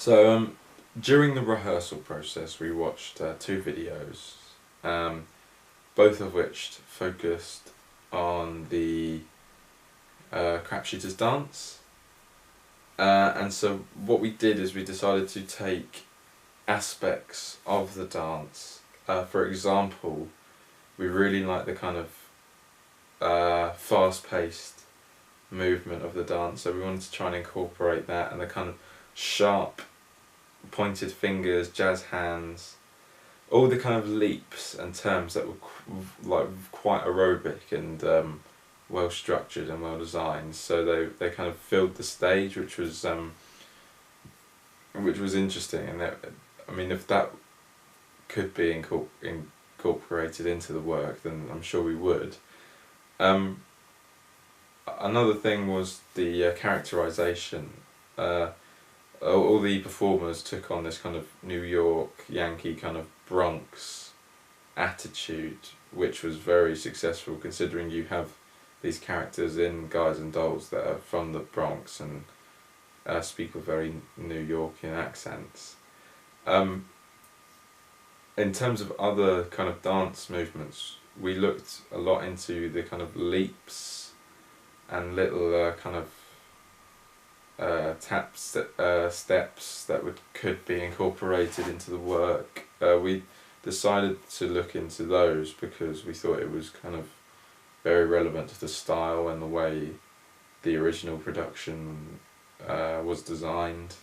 During the rehearsal process, we watched two videos, um, both of which focused on the Crapshooters dance. And so what we did is we decided to take aspects of the dance. For example, we really like the kind of fast-paced movement of the dance, so we wanted to try and incorporate that, and the kind of sharp pointed fingers, jazz hands, all the kind of leaps and turns that were quite aerobic and well structured and well designed. So they kind of filled the stage, which was interesting. And I mean, if that could be incorporated into the work, then I'm sure we would. Another thing was the characterization. All the performers took on this kind of New York Yankee kind of Bronx attitude, which was very successful considering you have these characters in Guys and Dolls that are from the Bronx and speak with very New Yorkian accents. In terms of other kind of dance movements, we looked a lot into the kind of leaps and little kind of steps that could be incorporated into the work. We decided to look into those because we thought it was kind of very relevant to the style and the way the original production was designed.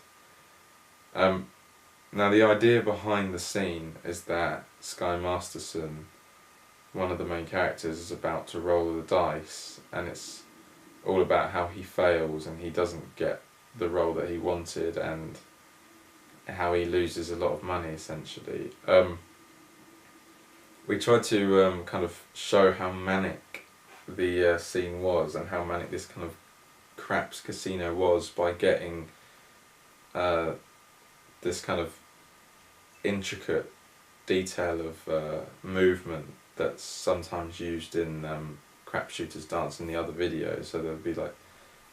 Now the idea behind the scene is that Sky Masterson, one of the main characters, is about to roll the dice, and it's all about how he fails and he doesn't get the role that he wanted and how he loses a lot of money essentially. We tried to kind of show how manic the scene was and how manic this kind of craps casino was by getting this kind of intricate detail of movement that's sometimes used in Crapshooters dance in the other videos. So there'll be like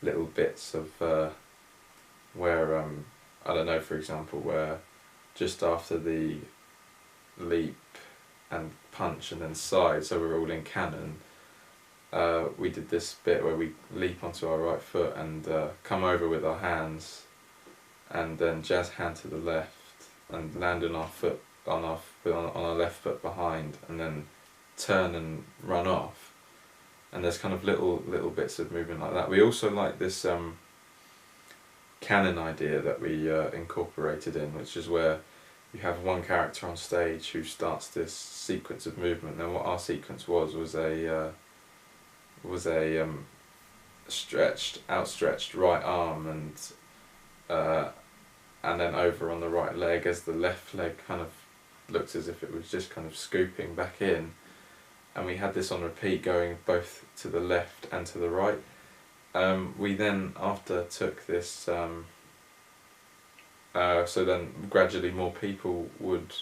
little bits of where I don't know, for example, where just after the leap and punch and then side, so we're all in canon, we did this bit where we leap onto our right foot and come over with our hands and then jazz hand to the left and land on our foot on our left foot behind and then turn and run off. And there's kind of little bits of movement like that. We also like this canon idea that we incorporated in, which is where you have one character on stage who starts this sequence of movement. And what our sequence was a outstretched right arm and then over on the right leg as the left leg kind of looked as if it was just kind of scooping back in. And we had this on repeat going both to the left and to the right. We then, after took this, so then gradually more people would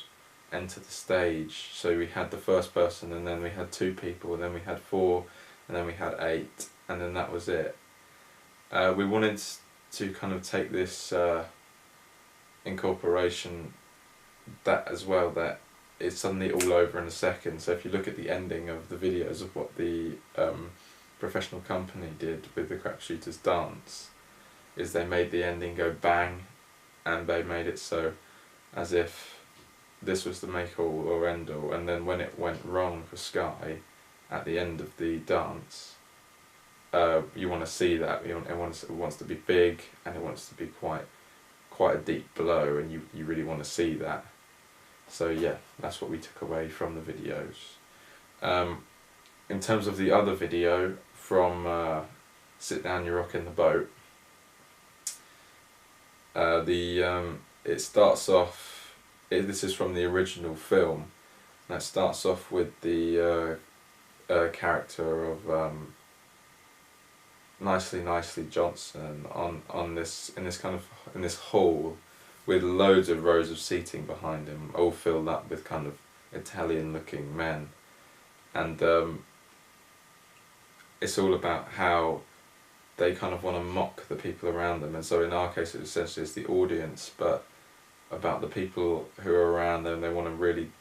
enter the stage. So we had the first person, and then we had 2 people, and then we had 4, and then we had 8, and then that was it. We wanted to kind of take this incorporation that as well, that it's suddenly all over in a second. So if you look at the ending of the videos of what the professional company did with the Crapshooters dance, is they made the ending go bang, and they made it so as if this was the make all or end all, and then when it went wrong for Sky at the end of the dance, you want to see that. It wants to be big, and it wants to be quite a deep blow, and you really want to see that. So yeah, that's what we took away from the videos. In terms of the other video from Sit Down, You're Rockin' the Boat, it starts off, this is from the original film, and it starts off with the character of Nicely Johnson in this hall with loads of rows of seating behind him, all filled up with kind of Italian looking men, and it's all about how they kind of want to mock the people around them. And so in our case, it essentially is the audience, but about the people who are around them. They want to really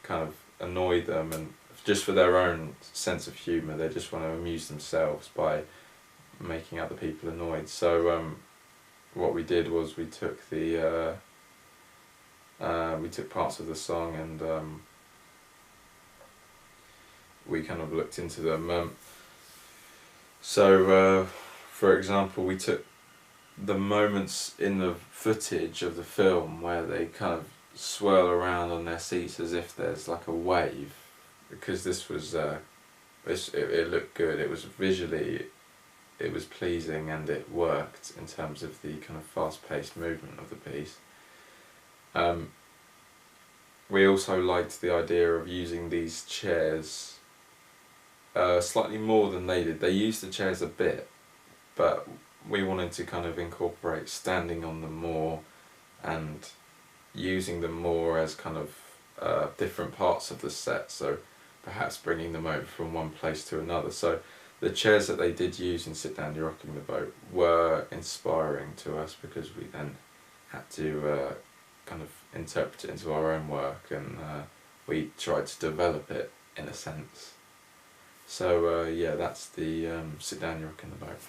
kind of annoy them, and just for their own sense of humour, they just want to amuse themselves by making other people annoyed. So what we did was we took we took parts of the song, and we kind of looked into them. So for example, we took the moments in the footage of the film where they kind of swirl around on their seats as if there's like a wave, because this was it looked good. It was visually, it was pleasing, and it worked in terms of the kind of fast-paced movement of the piece. We also liked the idea of using these chairs slightly more than they did. They used the chairs a bit, but we wanted to kind of incorporate standing on them more and using them more as kind of different parts of the set, so perhaps bringing them over from one place to another. So the chairs that they did use in Sit Down, You're Rocking the Boat were inspiring to us, because we then had to kind of interpret it into our own work, and we tried to develop it in a sense. So yeah, that's the Sit Down, You're Rocking the Boat.